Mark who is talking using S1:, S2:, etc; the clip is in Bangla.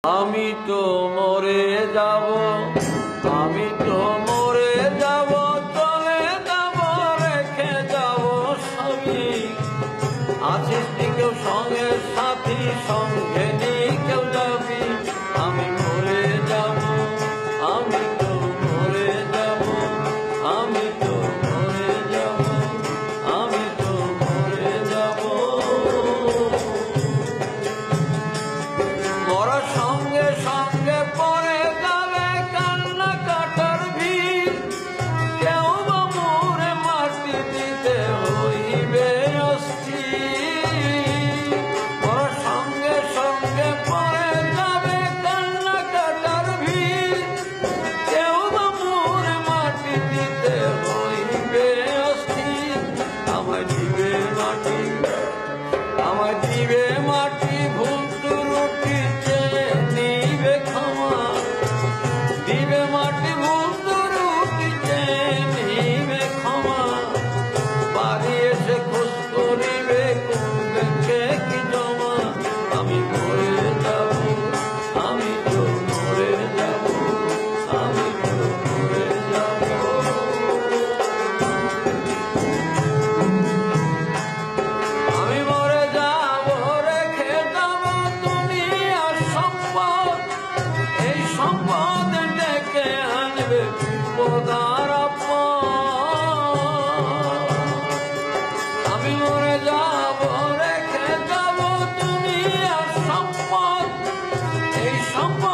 S1: আমি তো মরে যাব, আমি তো মরে যাব, চলে যাব, রেখে যাব সবই। আছিস নি কেউ সঙ্গে সাথী, সঙ্গে নেই কেউ যাবি। আমি মরে যাব, আমি তো মরে যাব, আমি তো মরে যাব, আমি তো মরে যাব। মরার সঙ্গে সঙ্গে পরে গেলে কান্না কাটার ভিড়, কেউ বা মোরে মাটি দিতে হইবে অস্থির। মরার সঙ্গে সঙ্গে পরে যাবে কান্না কাটার ভিড়, কেউ বা মোরে মাটি দিতে হইবে অস্থির। আমায় দিবে মাটি, আমায় দিবে মাটি, ভুল ত্রুটি চেয়ে নিবে ক্ষমা। দিবে মাটি, ভুল ত্রুটি চেয়ে নিবে ক্ষমা। বাড়ি এসে খোঁজ করিবে কোন ব্যাংকে কি জমা। আমি মরে যাব, আমি তো মরে যাব, আমি তো মরে যাব। আমি মরে যাব, রেখে যাব দুনিয়ার সম্পদ। এই সম্পদ ডেকে আনবে বিপদ আর আপদ। আমি মরে যাব, রেখে যাব দুনিয়ার সম্পদ। এই সম্পদ